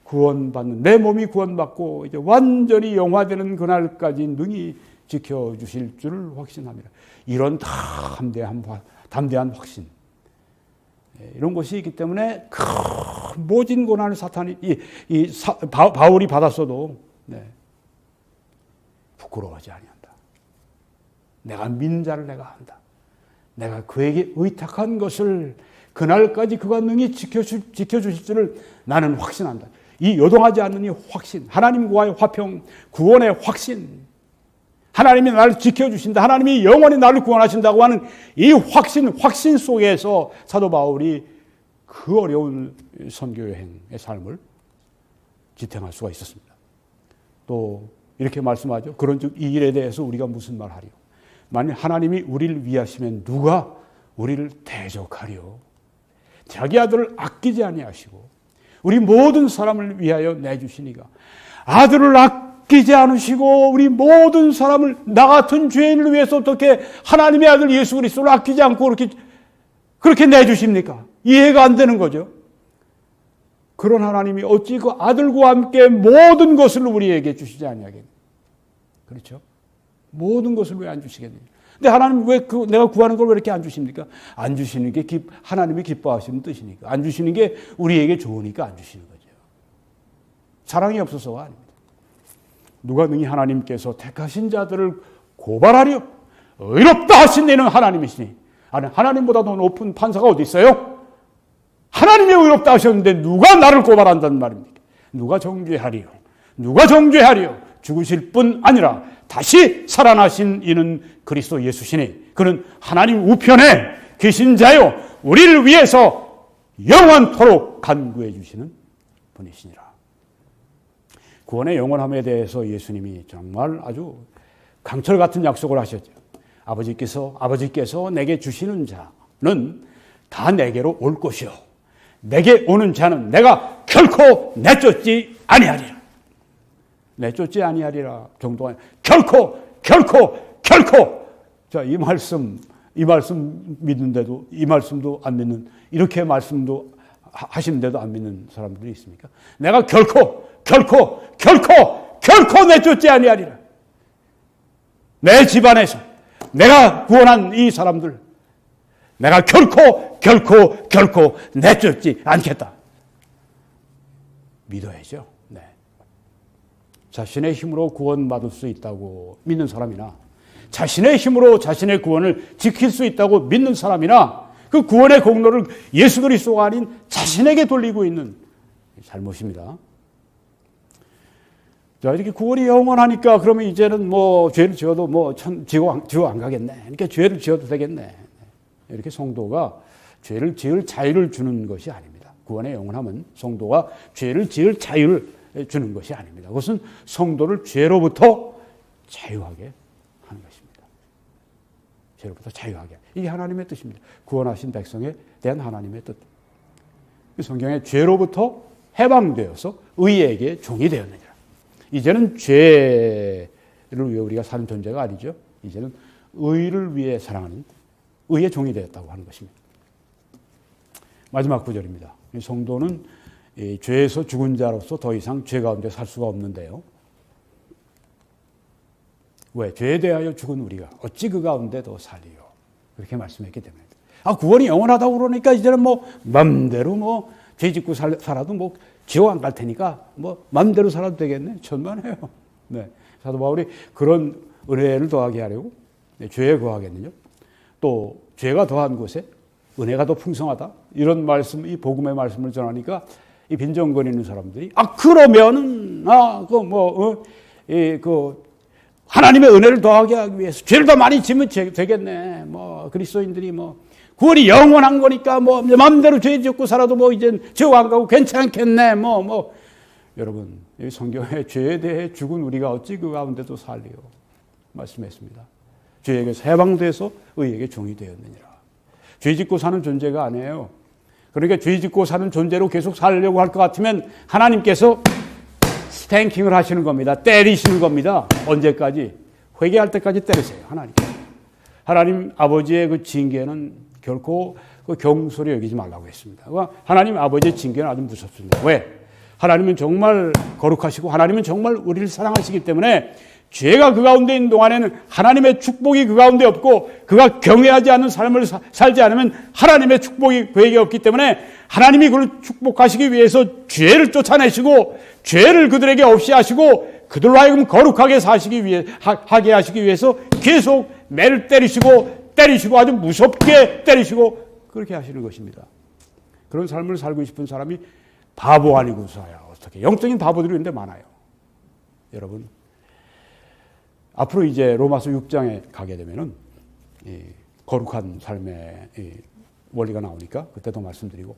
구원받는 내 몸이 구원받고 이제 완전히 영화되는 그날까지 능히 지켜주실 줄을 확신함이라. 이런 담대한 확신, 이런 것이 있기 때문에 큰 모진 고난을 사탄이 바울이 받았어도 부끄러워하지 아니한다. 내가 믿는 자를 내가 안다. 내가 그에게 의탁한 것을 그날까지 그가 능히 지켜주실 줄을 나는 확신한다. 이 요동하지 않는 이 확신, 하나님과의 화평, 구원의 확신, 하나님이 나를 지켜주신다, 하나님이 영원히 나를 구원하신다고 하는 이 확신 속에서 사도 바울이 그 어려운 선교여행의 삶을 지탱할 수가 있었습니다. 또 이렇게 말씀하죠. 그런즉 이 일에 대해서 우리가 무슨 말하리요? 만일 하나님이 우리를 위하시면 누가 우리를 대적하리요? 자기 아들을 아끼지 아니하시고 우리 모든 사람을 위하여 내주시니가 아들을 아끼지 않으시고 우리 모든 사람을 나 같은 죄인을 위해서 어떻게 하나님의 아들 예수 그리스도를 아끼지 않고 그렇게 내주십니까? 이해가 안 되는 거죠. 그런 하나님이 어찌 그 아들과 함께 모든 것을 우리에게 주시지 아니하겠느냐. 그렇죠? 모든 것을 왜 안 주시겠느냐. 근데 하나님 왜 내가 구하는 걸 왜 이렇게 안 주십니까? 안 주시는 게 하나님이 기뻐하시는 뜻이니까. 안 주시는 게 우리에게 좋으니까 안 주시는 거죠. 사랑이 없어서가 아닙니다. 누가 능히 하나님께서 택하신 자들을 고발하려 의롭다 하신 이는 하나님이시니. 하나님보다 더 높은 판사가 어디 있어요? 하나님이 의롭다 하셨는데 누가 나를 고발한다는 말입니까? 누가 정죄하리요? 누가 정죄하리요? 죽으실 뿐 아니라 다시 살아나신 이는 그리스도 예수시니 그는 하나님 우편에 계신 자요 우리를 위해서 영원토록 간구해 주시는 분이시니라. 구원의 영원함에 대해서 예수님이 정말 아주 강철 같은 약속을 하셨죠. 아버지께서 내게 주시는 자는 다 내게로 올 것이요 내게 오는 자는 내가 결코 내쫓지 아니하리라. 내쫓지 아니하리라 정도가 결코. 자, 이 말씀 믿는데도 이 말씀도 안 믿는, 이렇게 말씀도 하시는데도 안 믿는 사람들이 있습니까? 내가 결코 내쫓지 아니하리라. 내 집안에서 내가 구원한 이 사람들 내가 결코 내쫓지 않겠다. 믿어야죠. 네. 자신의 힘으로 구원받을 수 있다고 믿는 사람이나 자신의 힘으로 자신의 구원을 지킬 수 있다고 믿는 사람이나 그 구원의 공로를 예수 그리스도가 아닌 자신에게 돌리고 있는 잘못입니다. 자, 이렇게 구원이 영원하니까 그러면 이제는 죄를 지어도 지옥 안 가겠네. 그러니까 죄를 지어도 되겠네. 이렇게 성도가 죄를 지을 자유를 주는 것이 아닙니다. 구원의 영원함은 성도가 죄를 지을 자유를 주는 것이 아닙니다. 그것은 성도를 죄로부터 자유하게 하는 것입니다. 죄로부터 자유하게. 이게 하나님의 뜻입니다. 구원하신 백성에 대한 하나님의 뜻. 성경에 죄로부터 해방되어서 의에게 종이 되었느니라. 이제는 죄를 위해 우리가 사는 존재가 아니죠. 이제는 의를 위해 사랑하는 의의 종이 되었다고 하는 것입니다. 마지막 구절입니다. 성도는 죄에서 죽은 자로서 더 이상 죄 가운데 살 수가 없는데요. 왜? 죄에 대하여 죽은 우리가 어찌 그 가운데 더 살리요? 그렇게 말씀했기 때문입니다. 구원이 영원하다고 그러니까 이제는 맘대로 죄 짓고 살아도 지옥 안 갈 테니까 맘대로 살아도 되겠네. 천만에요. 네. 사도 바울이 그런 은혜를 더하게 하려고 죄에 거하겠느냐? 또 죄가 더한 곳에 은혜가 더 풍성하다. 이런 말씀, 이 복음의 말씀을 전하니까 이 빈정거리는 사람들이 그러면은 하나님의 은혜를 더하게 하기 위해서 죄를 더 많이 지면 되겠네. 뭐 그리스도인들이 뭐 구원이 영원한 거니까 뭐 마음대로 죄 짓고 살아도 뭐 이제 지옥 안 가고 괜찮겠네. 여러분, 이 성경에 죄에 대해 죽은 우리가 어찌 그 가운데도 살리요 말씀했습니다. 죄에게서 해방돼서 의에게 종이 되었느니라. 죄 짓고 사는 존재가 아니에요. 그러니까 죄 짓고 사는 존재로 계속 살려고 할 것 같으면 하나님께서 스탱킹을 하시는 겁니다. 때리시는 겁니다. 언제까지? 회개할 때까지 때리세요. 하나님 아버지의 그 징계는 결코 그 경솔히 여기지 말라고 했습니다. 하나님 아버지의 징계는 아주 무섭습니다. 왜? 하나님은 정말 거룩하시고 하나님은 정말 우리를 사랑하시기 때문에 죄가 그 가운데 있는 동안에는 하나님의 축복이 그 가운데 없고 그가 경외하지 않는 삶을 살지 않으면 하나님의 축복이 그에게 없기 때문에 하나님이 그를 축복하시기 위해서 죄를 쫓아내시고 죄를 그들에게 없이 하시고 그들로 하여금 거룩하게 하게 하시기 위해서 계속 매를 때리시고 아주 무섭게 때리시고 그렇게 하시는 것입니다. 그런 삶을 살고 싶은 사람이 바보 아니고서야 어떻게 영적인 바보들이 있는데 많아요. 여러분, 앞으로 이제 로마서 6장에 가게 되면은 거룩한 삶의 원리가 나오니까 그때도 말씀드리고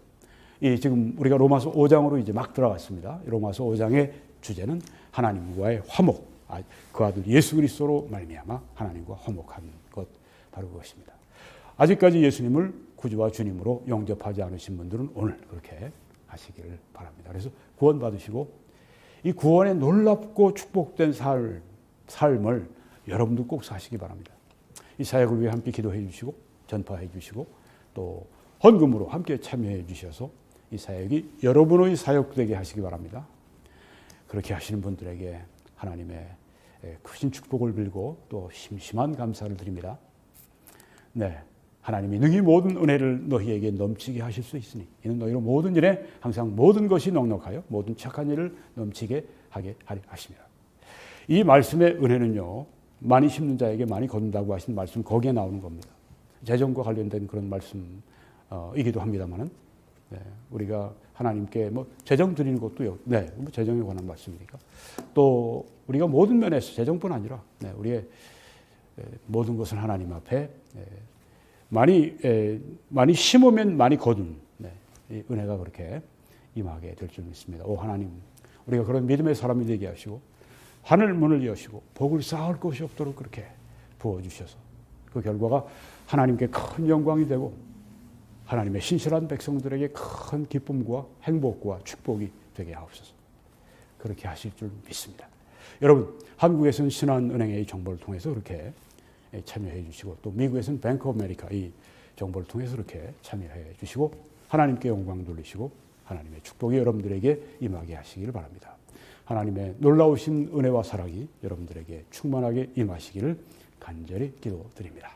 지금 우리가 로마서 5장으로 이제 막 들어갔습니다. 로마서 5장의 주제는 하나님과의 화목, 그 아들 예수 그리스도로 말미암아 하나님과 화목한 것 바로 그것입니다. 아직까지 예수님을 구주와 주님으로 영접하지 않으신 분들은 오늘 그렇게 하시기를 바랍니다. 그래서 구원 받으시고 이 구원의 놀랍고 축복된 삶을 여러분도 꼭 사시기 바랍니다. 이 사역을 위해 함께 기도해 주시고 전파해 주시고 또 헌금으로 함께 참여해 주셔서 이 사역이 여러분의 사역 되게 하시기 바랍니다. 그렇게 하시는 분들에게 하나님의 크신 축복을 빌고 또 심심한 감사를 드립니다. 네, 하나님이 능히 모든 은혜를 너희에게 넘치게 하실 수 있으니 이는 너희로 모든 일에 항상 모든 것이 넉넉하여 모든 착한 일을 넘치게 하게 하리 하십니다. 이 말씀의 은혜는요, 많이 심는 자에게 많이 거둔다고 하신 말씀 거기에 나오는 겁니다. 재정과 관련된 그런 말씀이기도 합니다만은 우리가 하나님께 재정 드리는 것도요, 재정에 관한 말씀이니까 또 우리가 모든 면에서 재정뿐 아니라 우리의 모든 것을 하나님 앞에 많이 심으면 많이 거둔 이 은혜가 그렇게 임하게 될 줄 믿습니다. 오 하나님, 우리가 그런 믿음의 사람이 되게 하시고 하늘 문을 여시고 복을 쌓을 것이 없도록 그렇게 부어주셔서 그 결과가 하나님께 큰 영광이 되고 하나님의 신실한 백성들에게 큰 기쁨과 행복과 축복이 되게 하옵소서. 그렇게 하실 줄 믿습니다. 여러분, 한국에서는 신한은행의 정보를 통해서 그렇게 참여해 주시고 또 미국에서는 뱅크 오브 아메리카 이 정보를 통해서 이렇게 참여해 주시고 하나님께 영광 돌리시고 하나님의 축복이 여러분들에게 임하게 하시기를 바랍니다. 하나님의 놀라우신 은혜와 사랑이 여러분들에게 충만하게 임하시기를 간절히 기도드립니다.